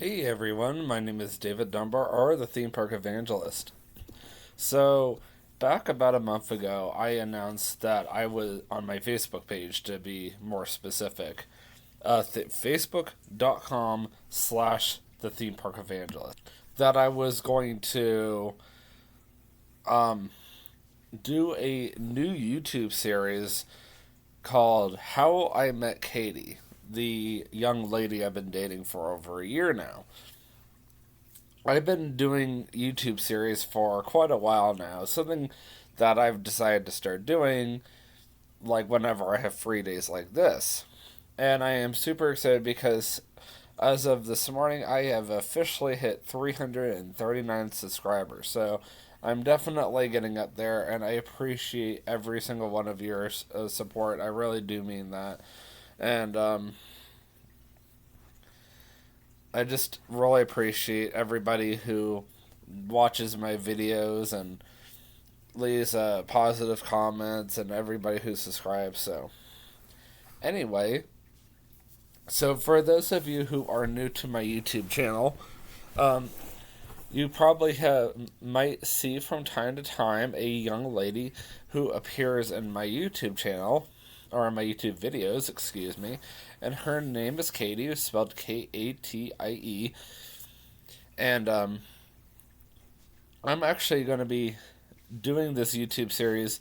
Hey everyone, my name is David Dunbar, or the Theme Park Evangelist. So, back about a month ago, I announced that I was on my Facebook page, to be more specific, facebook.com/ the Theme Park Evangelist, that I was going to um, do a new YouTube series called How I Met Katie, the young lady I've been dating for over a year now. I've been doing YouTube series for quite a while now. Something that I've decided to start doing, like whenever I have free days like this. And I am super excited because as of this morning, I have officially hit 339 subscribers. So I'm definitely getting up there, and I appreciate every single one of your support. I really do mean that. And I just really appreciate everybody who watches my videos and leaves positive comments and everybody who subscribes. So, anyway, so for those of you who are new to my YouTube channel, um, you probably might see from time to time a young lady who appears in my YouTube channel, or in my YouTube videos, excuse me, and her name is Katie, spelled Katie, and I'm actually going to be doing this YouTube series.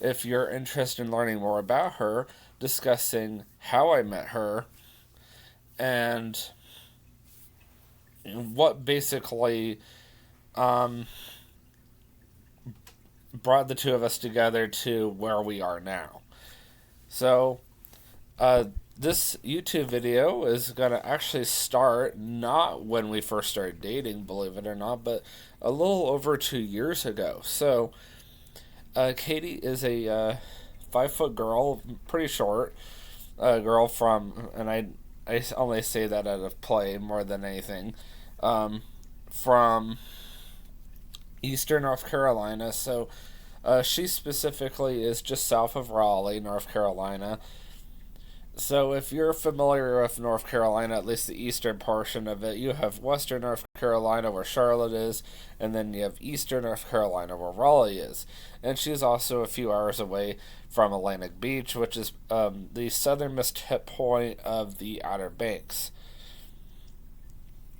If you're interested in learning more about her, discussing how I met her, and what basically um, brought the two of us together to where we are now. So, uh, this YouTube video is going to actually start not when we first started dating, believe it or not, but a little over 2 years ago. So, Katie is a 5 foot girl, pretty short, girl from, and I only say that out of play more than anything, from Eastern North Carolina. So, she specifically is just south of Raleigh, North Carolina. So, if you're familiar with North Carolina, at least the eastern portion of it, you have western North Carolina where Charlotte is, and then you have eastern North Carolina where Raleigh is. And she's also a few hours away from Atlantic Beach, which is the southernmost hit point of the Outer Banks.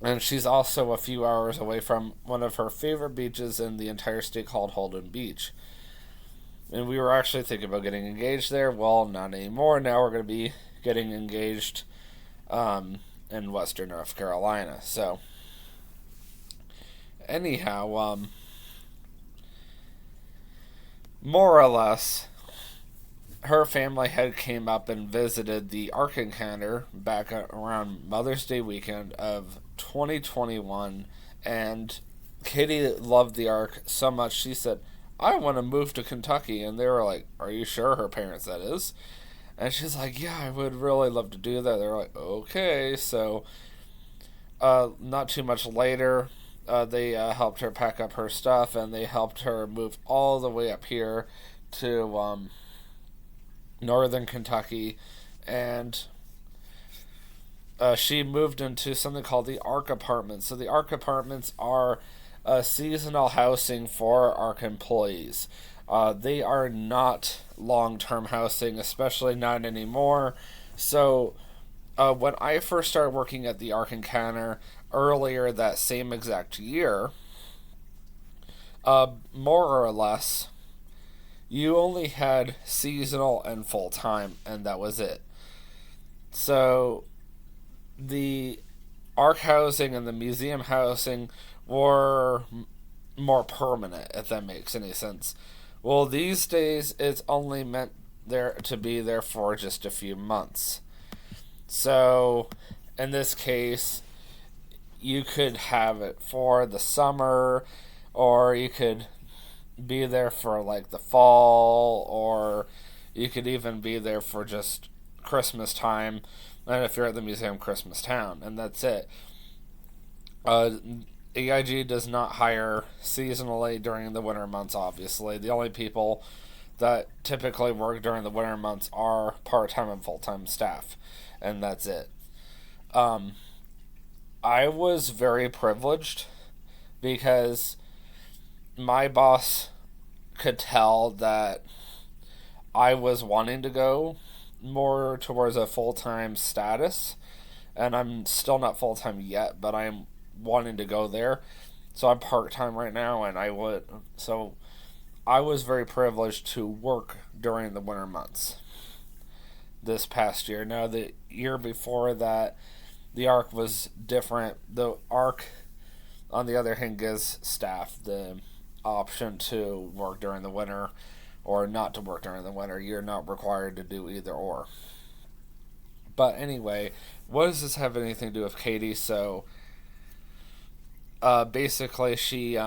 And she's also a few hours away from one of her favorite beaches in the entire state called Holden Beach. And we were actually thinking about getting engaged there. Well, not anymore. Now we're going to be getting engaged in Western North Carolina. So, anyhow, more or less, her family had came up and visited the Ark Encounter back around Mother's Day weekend of 2021, and Katie loved the Ark so much she said, "I want to move to Kentucky," and they were like, "Are you sure?" Her parents, that is. And she's like, "Yeah, I would really love to do that." They're like, "Okay." So, not too much later, they helped her pack up her stuff, and they helped her move all the way up here to northern Kentucky, and she moved into something called the Ark Apartments. So the Ark Apartments are seasonal housing for Ark employees. They are not long-term housing, especially not anymore. So when I first started working at the Ark Encounter earlier that same exact year, more or less, you only had seasonal and full time, and that was it. So the Ark housing and the museum housing were more permanent, if that makes any sense. Well, these days it's only meant there to be there for just a few months. So, in this case, you could have it for the summer, or you could be there for like the fall, or you could even be there for just Christmas time, and if you're at the museum, Christmas town, and that's it. Uh, AIG does not hire seasonally during the winter months, obviously. The only people that typically work during the winter months are part time and full time staff, and that's it. Um, I was very privileged because my boss could tell that I was wanting to go more towards a full time status, and I'm still not full time yet, but I'm wanting to go there. So I'm part time right now, and I was very privileged to work during the winter months this past year. Now the year before that, the ARC was different. The ARC, on the other hand, gives staff the option to work during the winter or not to work during the winter. You're not required to do either or. But anyway, what does this have anything to do with Katie? So basically, she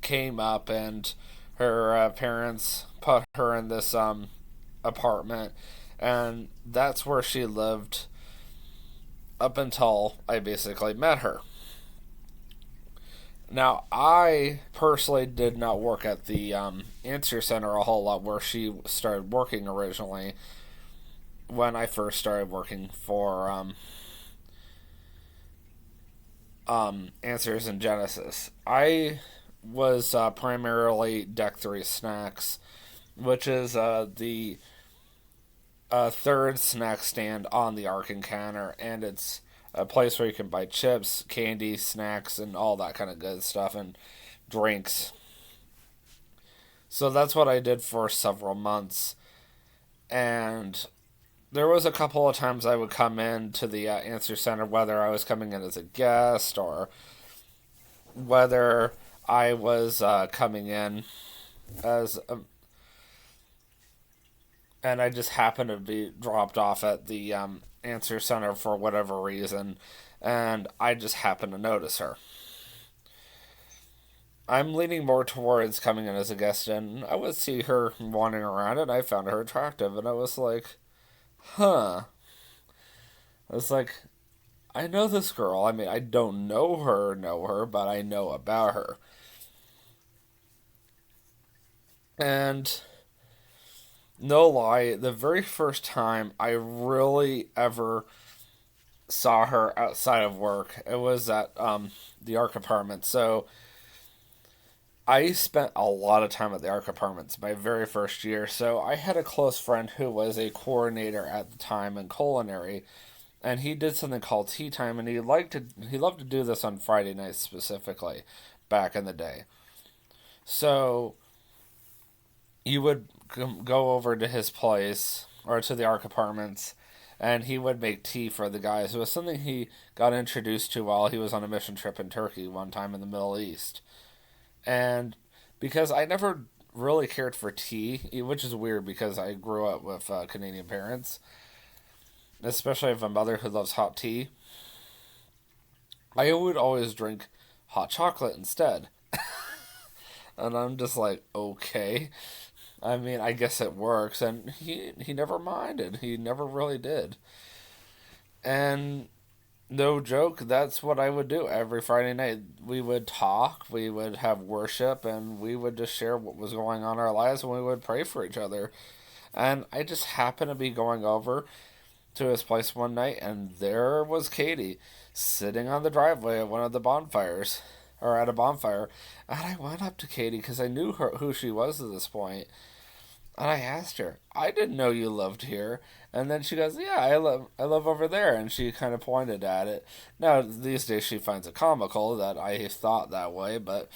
came up and her parents put her in this apartment, and that's where she lived up until I basically met her. Now, I personally did not work at the Answer Center a whole lot where she started working originally when I first started working for Answers in Genesis. I was primarily Deck 3 Snacks, which is the third snack stand on the Ark Encounter, and it's a place where you can buy chips, candy, snacks, and all that kind of good stuff, and drinks. So that's what I did for several months, and there was a couple of times I would come in to the Answer Center, whether I was coming in as a guest or whether I was coming in as a, and I just happened to be dropped off at the Answer Center for whatever reason, and I just happened to notice her. I'm leaning more towards coming in as a guest, and I would see her wandering around, and I found her attractive, and I was like, huh. I was like, I know this girl. I mean, I don't know her, but I know about her. And no lie, the very first time I really ever saw her outside of work, it was at the Arc Apartment. So I spent a lot of time at the Arc Apartments my very first year. So I had a close friend who was a coordinator at the time in culinary, and he did something called tea time, and he loved to do this on Friday nights specifically, back in the day. So you would go over to his place or to the Arc Apartments, and he would make tea for the guys. It was something he got introduced to while he was on a mission trip in Turkey one time in the Middle East. And because I never really cared for tea, which is weird because I grew up with Canadian parents, especially with a mother who loves hot tea, I would always drink hot chocolate instead. And I'm just like, okay. I mean, I guess it works. And he never minded. He never really did. And no joke, that's what I would do every Friday night. We would talk, we would have worship, and we would just share what was going on in our lives, and we would pray for each other. And I just happened to be going over to his place one night, and there was Katie sitting on the driveway at one of the bonfires, or at a bonfire. And I went up to Katie because I knew who she was at this point, and I asked her, "I didn't know you lived here." And then she goes, "Yeah, I live over there." And she kind of pointed at it. Now these days she finds it comical that I thought that way, but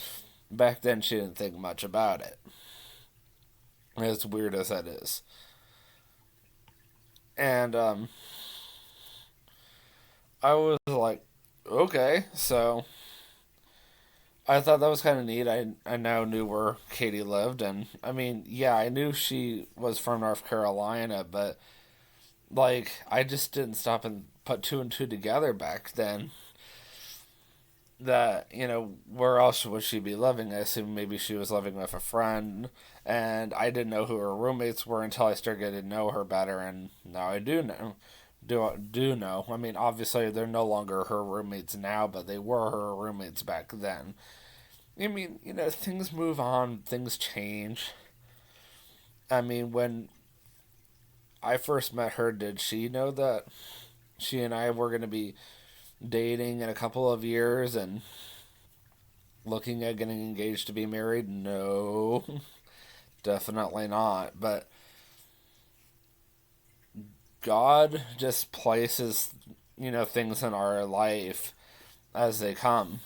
back then she didn't think much about it. As weird as that is. And I was like, okay, so I thought that was kind of neat. I now knew where Katie lived, and I mean, yeah, I knew she was from North Carolina, but like, I just didn't stop and put two and two together back then. That, where else would she be living? I assumed maybe she was living with a friend, and I didn't know who her roommates were until I started getting to know her better, and now I do know. Do know. I mean, obviously they're no longer her roommates now, but they were her roommates back then. I mean, things move on, things change. I mean, when I first met her, did she know that she and I were going to be dating in a couple of years and looking at getting engaged to be married? No, definitely not. But God just places, things in our life as they come.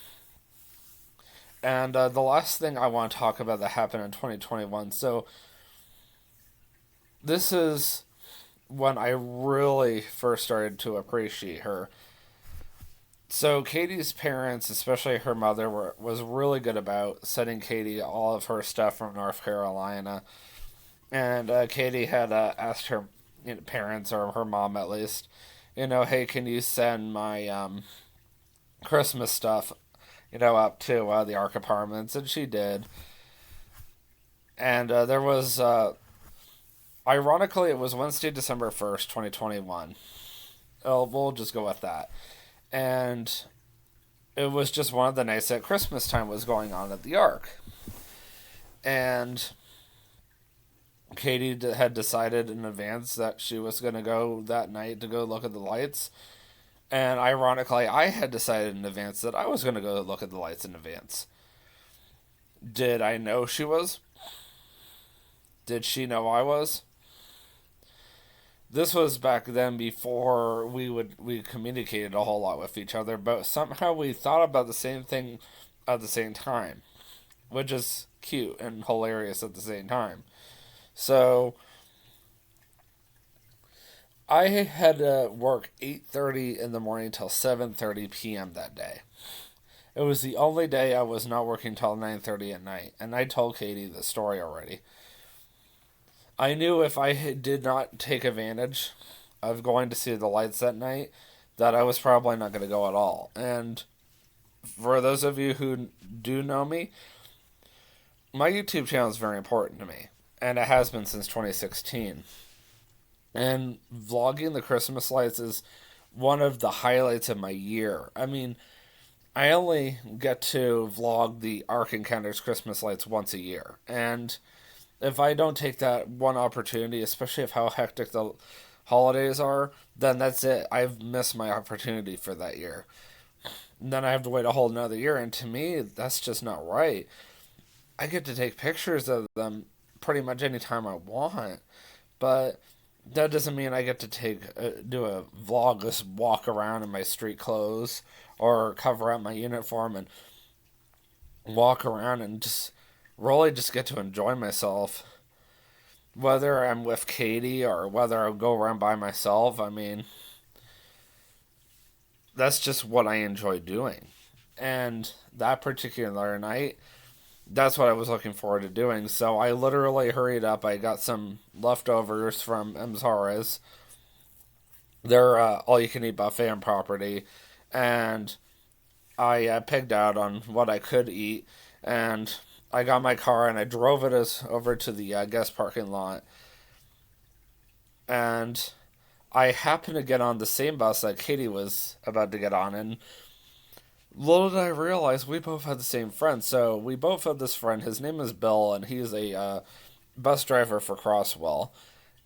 And the last thing I want to talk about that happened in 2021. So, this is when I really first started to appreciate her. So, Katie's parents, especially her mother, was really good about sending Katie all of her stuff from North Carolina. And Katie had asked her parents, or her mom at least, hey, can you send my Christmas stuff, up to the Ark Apartments? And she did. And there was, ironically, it was Wednesday, December 1st, 2021. We'll just go with that. And it was just one of the nights that Christmas time was going on at the Ark. And Katie had decided in advance that she was going to go that night to go look at the lights. And ironically, I had decided in advance that I was going to go look at the lights in advance. Did I know she was? Did she know I was? This was back then before we communicated a whole lot with each other, but somehow we thought about the same thing at the same time, which is cute and hilarious at the same time. So I had to work 8:30 in the morning till 7:30 p.m. that day. It was the only day I was not working till 9:30 at night, and I told Katie the story already. I knew if I did not take advantage of going to see the lights that night, that I was probably not going to go at all. And for those of you who do know me, my YouTube channel is very important to me, and it has been since 2016. And vlogging the Christmas lights is one of the highlights of my year. I mean, I only get to vlog the Ark Encounters Christmas lights once a year. And if I don't take that one opportunity, especially if how hectic the holidays are, then that's it. I've missed my opportunity for that year. And then I have to wait a whole another year, and to me, that's just not right. I get to take pictures of them pretty much anytime I want, but that doesn't mean I get to do a vlog, just walk around in my street clothes or cover up my uniform and walk around and just really just get to enjoy myself. Whether I'm with Katie or whether I go around by myself, I mean, that's just what I enjoy doing. And that particular night, that's what I was looking forward to doing. So I literally hurried up. I got some leftovers from Mzara's. They're all you can eat buffet on property. And I picked out on what I could eat. And I got my car and I drove it over to the guest parking lot. And I happened to get on the same bus that Katie was about to get on. And little did I realize we both had the same friend. So we both had this friend. His name is Bill, and he's a bus driver for Crosswell.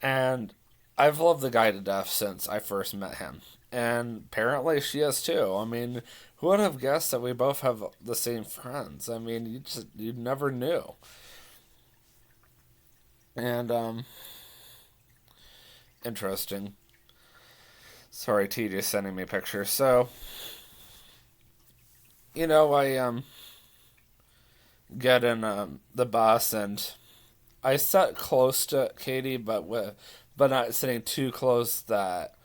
And I've loved the guy to death since I first met him. And apparently she has too. I mean, who would have guessed that we both have the same friends? I mean, you never knew. And interesting. Sorry, TJ's sending me pictures. So, I get in the bus and I sat close to Katie, but not sitting too close that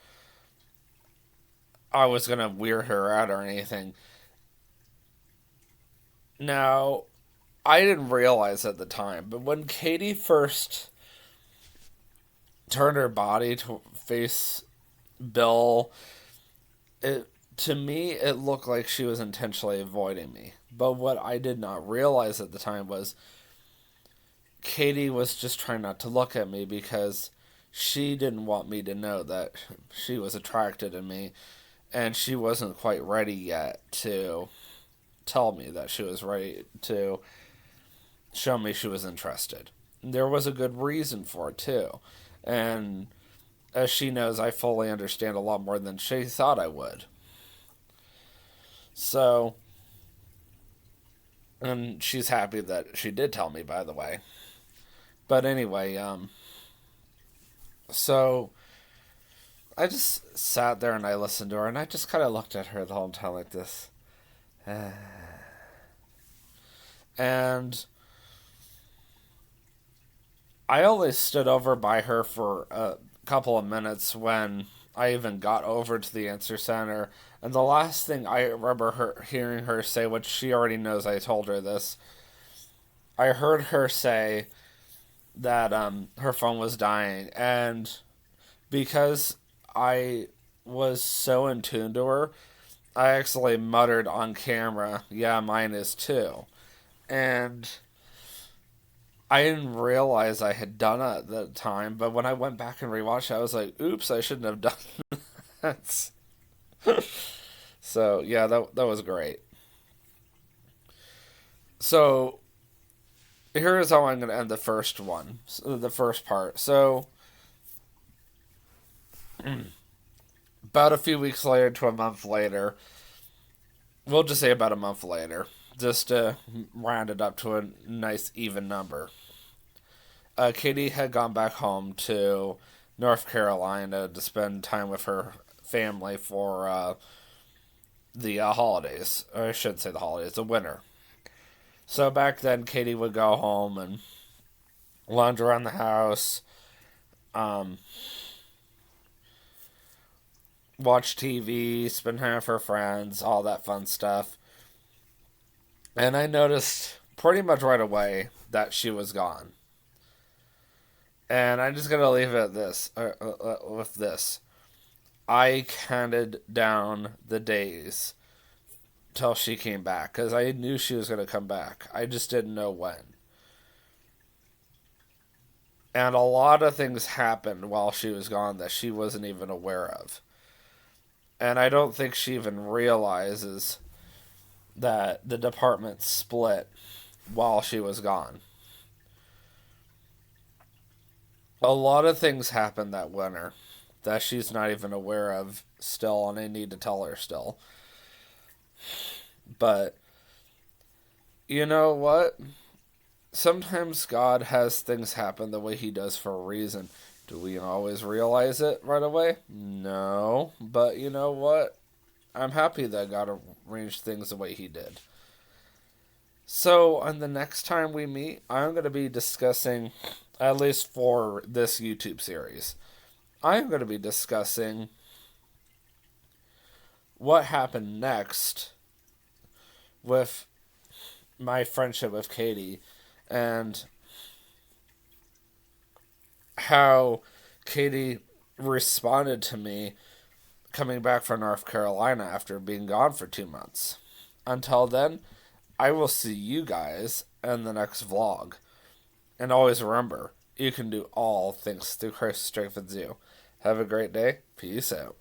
I was gonna weird her out or anything. Now, I didn't realize at the time, but when Katie first turned her body to face Bill, it to me it looked like she was intentionally avoiding me. But what I did not realize at the time was Katie was just trying not to look at me because she didn't want me to know that she was attracted to me, and she wasn't quite ready yet to tell me that she was ready to show me she was interested. There was a good reason for it too. And as she knows, I fully understand a lot more than she thought I would. So, and she's happy that she did tell me, by the way. But anyway, so I just sat there and I listened to her, and I just kind of looked at her the whole time like this. And I only stood over by her for a couple of minutes when I even got over to the answer center. And the last thing I remember hearing her say, which she already knows I told her this, I heard her say that her phone was dying. And because I was so in tune to her, I actually muttered on camera, "Yeah, mine is too." And I didn't realize I had done it at the time, but when I went back and rewatched it, I was like, "Oops, I shouldn't have done that." So yeah, that was great. So here is how I'm going to end the first one, the first part. So about a few weeks later to a month later, we'll just say about a month later, just to round it up to a nice even number. Katie had gone back home to North Carolina to spend time with her family for the holidays. Or I shouldn't say the holidays, the winter. So back then, Katie would go home and lounge around the house, um, watch TV, spend time with her friends, all that fun stuff. And I noticed pretty much right away that she was gone. And I'm just gonna leave it at this, with this. I counted down the days till she came back because I knew she was gonna come back. I just didn't know when. And a lot of things happened while she was gone that she wasn't even aware of. And I don't think she even realizes that the department split while she was gone. A lot of things happened that winter that she's not even aware of still, and I need to tell her still. But you know what? Sometimes God has things happen the way He does for a reason. Do we always realize it right away? No. But you know what? I'm happy that God arranged things the way He did. So, on the next time we meet, I'm going to be discussing, at least for this YouTube series, I'm going to be discussing what happened next with my friendship with Katie and how Katie responded to me coming back from North Carolina after being gone for 2 months. Until then, I will see you guys in the next vlog. And always remember, you can do all things through Christ who strengthens you. Have a great day. Peace out.